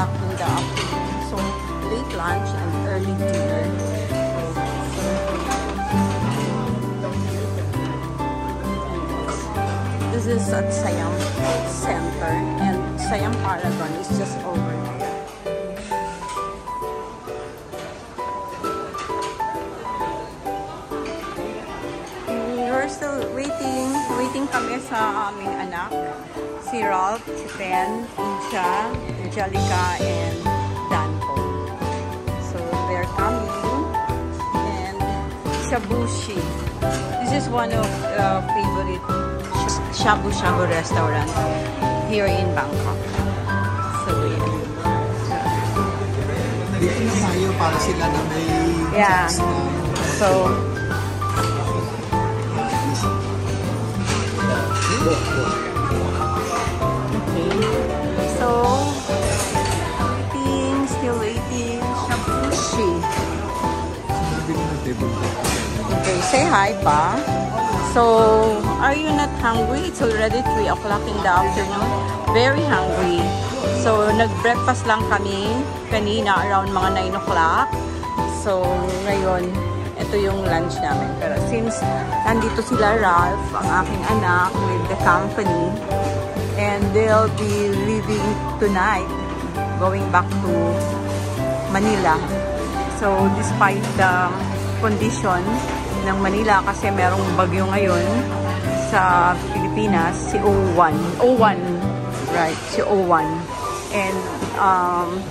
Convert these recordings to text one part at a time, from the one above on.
o'clock in the afternoon. So, late lunch and early dinner. This is at Siam Center, and Siam Paragon is just over there. We're still waiting kami sa aming anak, si Ralph, si Pen, Incha, Angelica, and Danko. So they're coming, and Shabushi. This is one of favorite shabu-shabu restaurant here in Bangkok. So dito na tayo para sila na may so still waiting. Shabushi. Okay, say hi pa. So, are you not hungry? It's already 3 o'clock in the afternoon. Very hungry. So, nag-breakfast lang kami kanina around mga 9 o'clock. So, ngayon, ito yung lunch namin. Pero since nandito sila Ralph, ang aking anak, with the company, and they'll be leaving tonight, going back to Manila. So, despite the condition ng Manila, kasi merong bagyo ngayon sa Pilipinas, si O1, right, si O1. And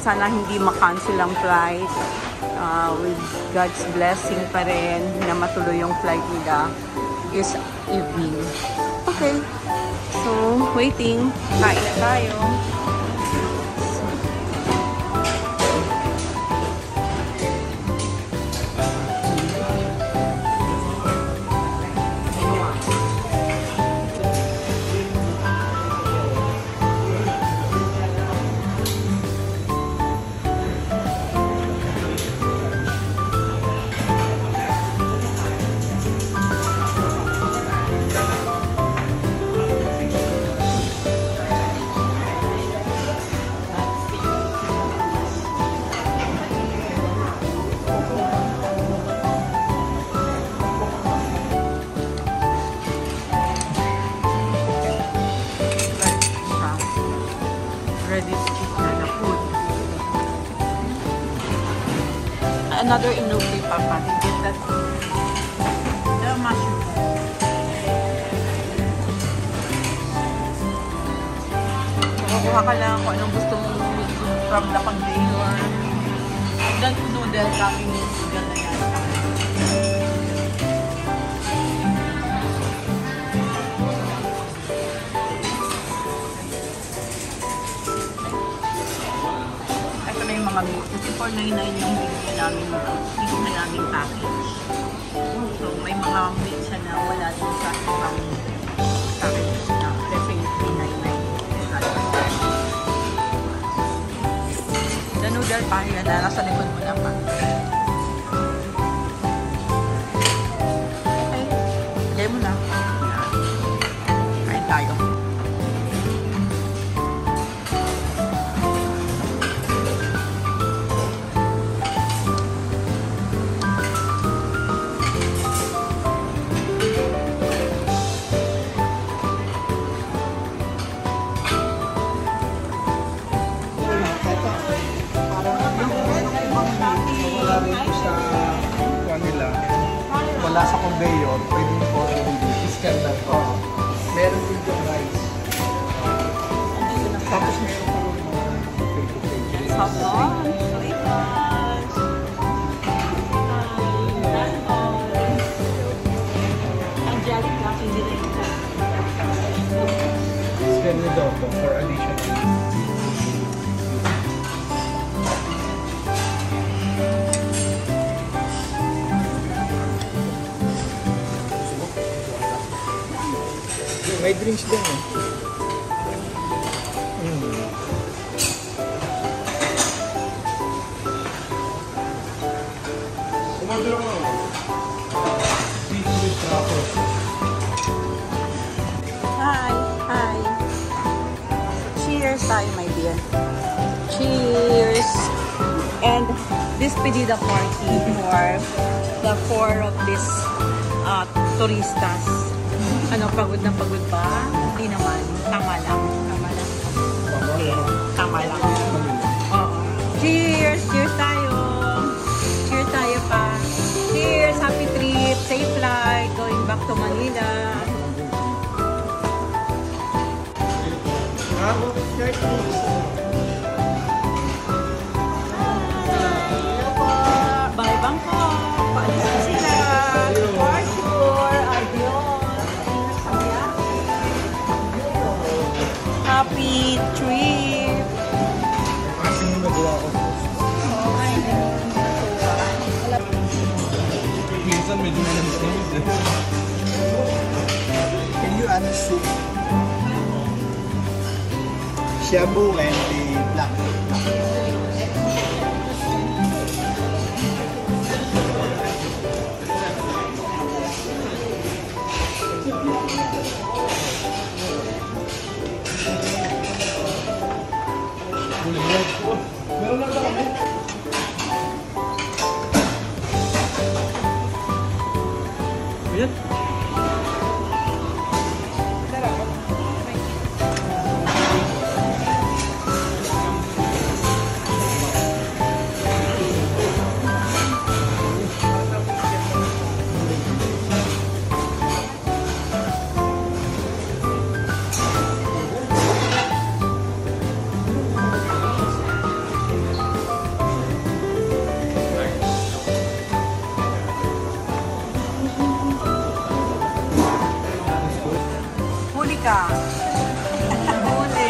sana hindi makancel ang flight. With God's blessing pa rin na matuloy yung flight nila this evening. Okay, so waiting, kain na tayo. Another inuwi, Papa. Get that. The mushroom. Kukuha ka lang kung anong gusto mong from the container. Then noodle, kaming noodle na yan. Ito na yung mga meat. Kasi 499 yung binigyan namin package. So, may mga meat siya na wala din sa ibang package na. Kasi yung 399. The noodle pa yun na nasa likod mo na pa. Okay. Lagay mo na. Kain tayo. Wala sa conveyor, pwede mo po i-scan lang po. Meron din yung rice. Tapos meron pa rin mga Sabon. Angelica, hindi na ito. scan nyo daw po for additional. May drinks din eh. Hi! Hi! Cheers tayo, my dear. cheers! And this pedida party for the four of these turistas. Ano, pagod na pagod ba? Hindi naman. Tama lang. Tama lang. Okay. Tama lang. Oo. Cheers! Cheers tayo! Cheers tayo pa! Cheers! Happy trip! Safe flight! Going back to Manila! Bye Bangkok! Paalis na sila! Parkour! Adios! Happy trip! Kasi nung nagawa ko. Minsan medyo nalamis-lamis eh. Can you add soup? Shabu and the black. Meron lang kami. Ayan. Huli ka! Huli!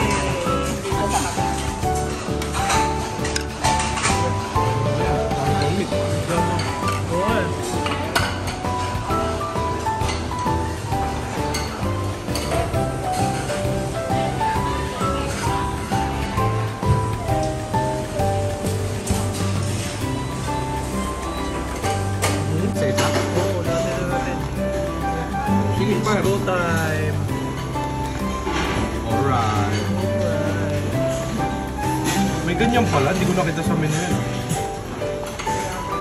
Sige pa. Go time. Alright. May ganyan pala, hindi ko nakita sa menu yun.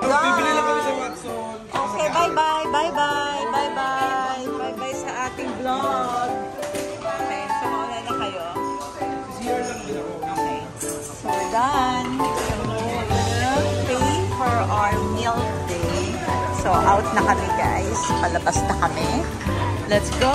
Bibili lang kami sa Watson. Okay, bye-bye! Bye-bye! Bye-bye! Bye-bye sa ating vlog! Okay, so mauna na kayo. CR lang din ako. Okay. So we're done. So we're gonna pay for our meal day. So out na kami guys. Palabas na kami. Let's go!